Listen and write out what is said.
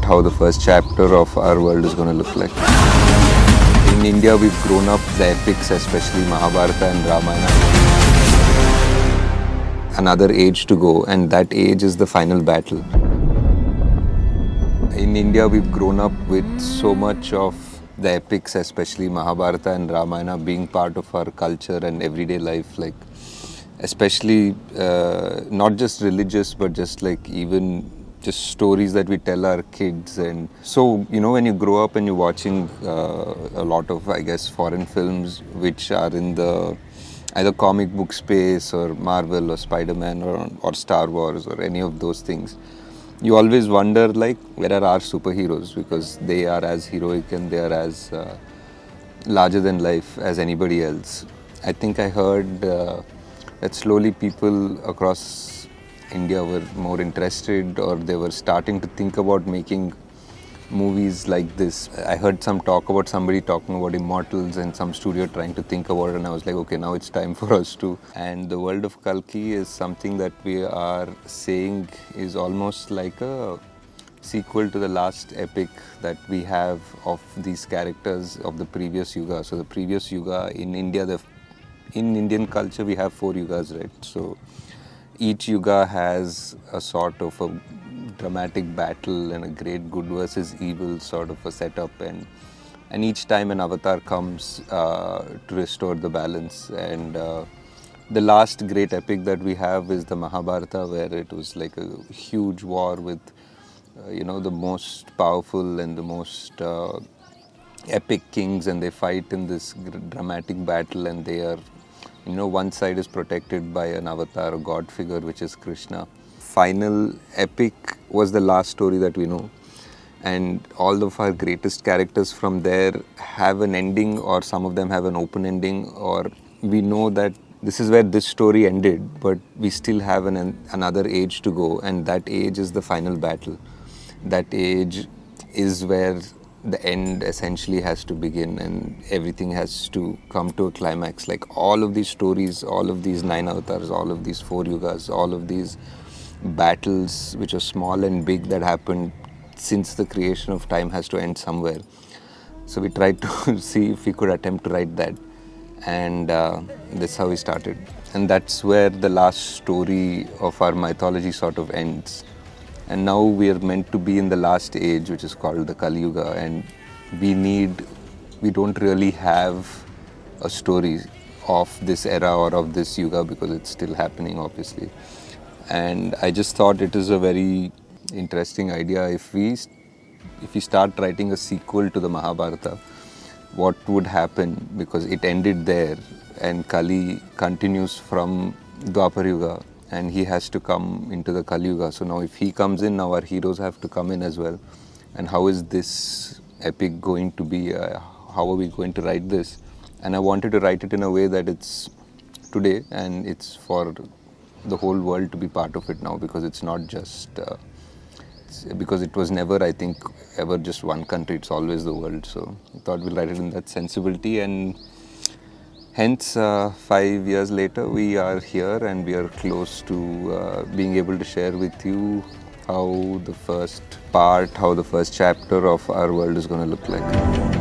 how the first chapter of our world is going to look like. In India, we've grown up the epics, especially Mahabharata and Ramayana. Another age to go, and that age is the final battle. In India, we've grown up with so much of the epics, especially Mahabharata and Ramayana, being part of our culture and everyday life, like especially not just religious, but just like even just stories that we tell our kids. And so, you know, when you grow up and you're watching a lot of, I guess, foreign films which are in the either comic book space or Marvel or Spider-Man or Star Wars or any of those things, you always wonder, like, where are our superheroes? Because they are as heroic and they are as larger than life as anybody else. I think I heard that slowly people across India were more interested, or they were starting to think about making movies like this. I heard some talk about somebody talking about Immortals and some studio trying to think about it, and I was like, okay, now it's time for us to. And the world of Kalki is something that we are saying is almost like a sequel to the last epic that we have of these characters of the previous yuga. So the previous yuga in India, in Indian culture, we have 4 yugas, right? So each yuga has a sort of a dramatic battle and a great good versus evil sort of a setup, and each time an avatar comes to restore the balance. And the last great epic that we have is the Mahabharata, where it was like a huge war with you know, the most powerful and the most epic kings, and they fight in this dramatic battle, and they are, you know, one side is protected by an avatar, a god figure, which is Krishna. Final epic was the last story that we know, and all of our greatest characters from there have an ending, or some of them have an open ending, or we know that this is where this story ended, but we still have another age to go, and that age is the final battle. That age is where the end essentially has to begin, and everything has to come to a climax. Like all of these stories, all of these 9 avatars, all of these 4 yugas, all of these battles which are small and big that happened since the creation of time has to end somewhere. So we tried to see if we could attempt to write that, and that's how we started. And that's where the last story of our mythology sort of ends. And now we are meant to be in the last age, which is called the Kali Yuga, and we don't really have a story of this era or of this yuga because it's still happening, obviously. And I just thought it is a very interesting idea if we start writing a sequel to the Mahabharata, what would happen, because it ended there and Kali continues from Dwapar Yuga, and he has to come into the Kali Yuga. So now if he comes in, now our heroes have to come in as well. And how is this epic going to be? How are we going to write this? And I wanted to write it in a way that it's today and it's for the whole world to be part of it now, because it's not just because it was never, I think, ever just one country. It's always the world. So I thought we'll write it in that sensibility, and hence 5 years later we are here and we are close to being able to share with you how the first part, how the first chapter of our world is going to look like.